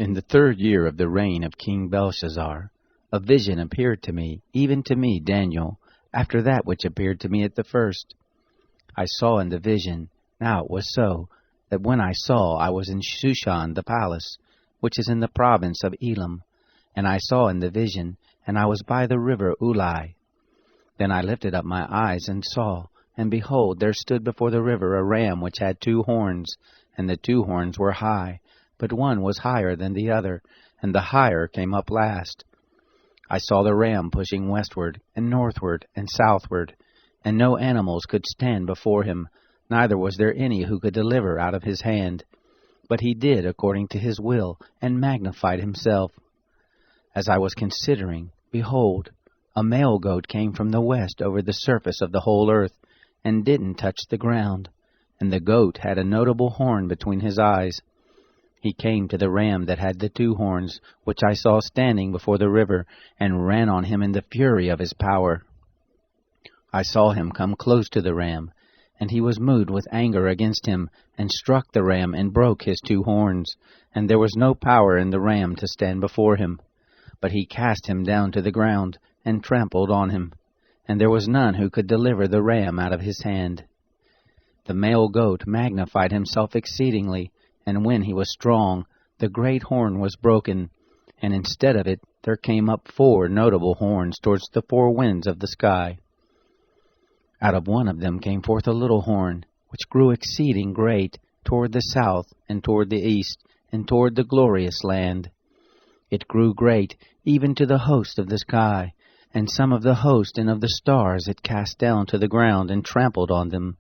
In the 3rd year of the reign of King Belshazzar, a vision appeared to me, even to me, Daniel, after that which appeared to me at the first. I saw in the vision. Now it was so, that when I saw, I was in Shushan the palace, which is in the province of Elam. And I saw in the vision, and I was by the river Ulai. Then I lifted up my eyes and saw, and behold, there stood before the river a ram which had 2 horns, and the 2 horns were high, but one was higher than the other, and the higher came up last. I saw the ram pushing westward, and northward, and southward, and no animals could stand before him, neither was there any who could deliver out of his hand. But he did according to his will, and magnified himself. As I was considering, behold, a male goat came from the west over the surface of the whole earth, and didn't touch the ground, and the goat had a notable horn between his eyes. He came to the ram that had the 2 horns, which I saw standing before the river, and ran on him in the fury of his power. I saw him come close to the ram, and he was moved with anger against him, and struck the ram, and broke his 2 horns, and there was no power in the ram to stand before him. But he cast him down to the ground, and trampled on him, and there was none who could deliver the ram out of his hand. The male goat magnified himself exceedingly, and when he was strong, the great horn was broken, and instead of it there came up 4 notable horns towards the 4 winds of the sky. Out of one of them came forth a little horn, which grew exceeding great, toward the south, and toward the east, and toward the glorious land. It grew great, even to the host of the sky, and some of the host and of the stars it cast down to the ground, and trampled on them.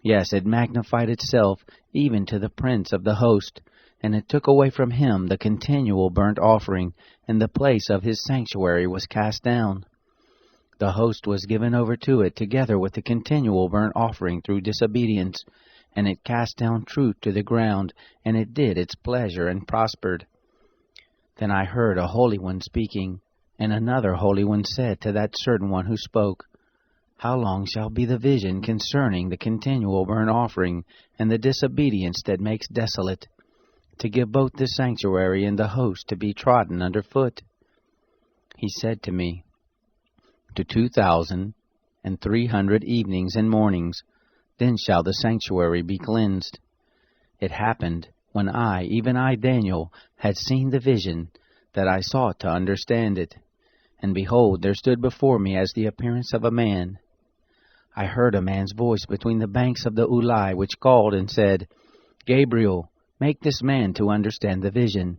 Yes, it magnified itself, even to the prince of the host, and it took away from him the continual burnt offering, and the place of his sanctuary was cast down. The host was given over to it together with the continual burnt offering through disobedience, and it cast down truth to the ground, and it did its pleasure and prospered. Then I heard a holy one speaking, and another holy one said to that certain one who spoke, How long shall be the vision concerning the continual burnt offering, and the disobedience that makes desolate, to give both the sanctuary and the host to be trodden under foot? He said to me, To 2,300 evenings and mornings, then shall the sanctuary be cleansed. It happened, when I, even I, Daniel, had seen the vision, that I sought to understand it. And behold, there stood before me as the appearance of a man. I heard a man's voice between the banks of the Ulai, which called and said, Gabriel, make this man to understand the vision.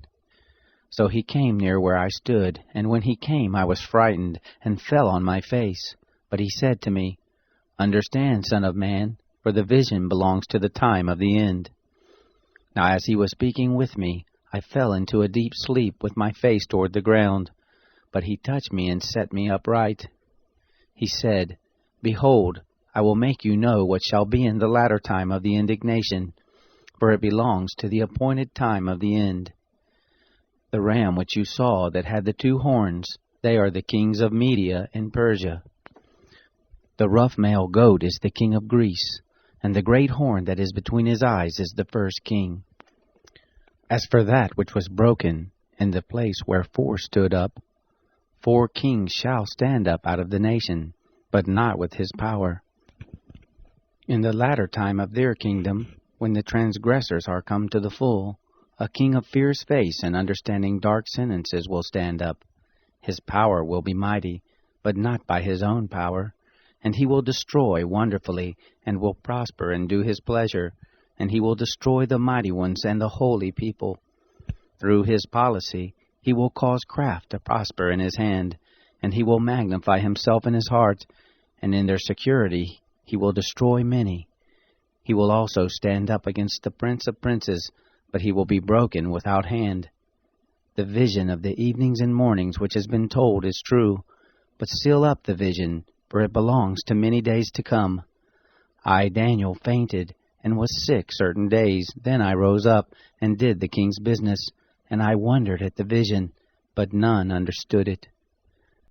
So he came near where I stood, and when he came I was frightened, and fell on my face. But he said to me, Understand, son of man, for the vision belongs to the time of the end. Now as he was speaking with me, I fell into a deep sleep with my face toward the ground. But he touched me and set me upright. He said, Behold, I will make you know what shall be in the latter time of the indignation, for it belongs to the appointed time of the end. The ram which you saw that had the 2 horns, they are the kings of Media and Persia. The rough male goat is the king of Greece, and the great horn that is between his eyes is the first king. As for that which was broken, in the place where 4 stood up, 4 kings shall stand up out of the nation, but not with his power. In the latter time of their kingdom, when the transgressors are come to the full, a king of fierce face and understanding dark sentences will stand up. His power will be mighty, but not by his own power, and he will destroy wonderfully, and will prosper and do his pleasure, and he will destroy the mighty ones and the holy people. Through his policy he will cause craft to prosper in his hand, and he will magnify himself in his heart, and in their security he will destroy many. He will also stand up against the prince of princes, but he will be broken without hand. The vision of the evenings and mornings which has been told is true, but seal up the vision, for it belongs to many days to come. I, Daniel, fainted, and was sick certain days. Then I rose up, and did the king's business, and I wondered at the vision, but none understood it.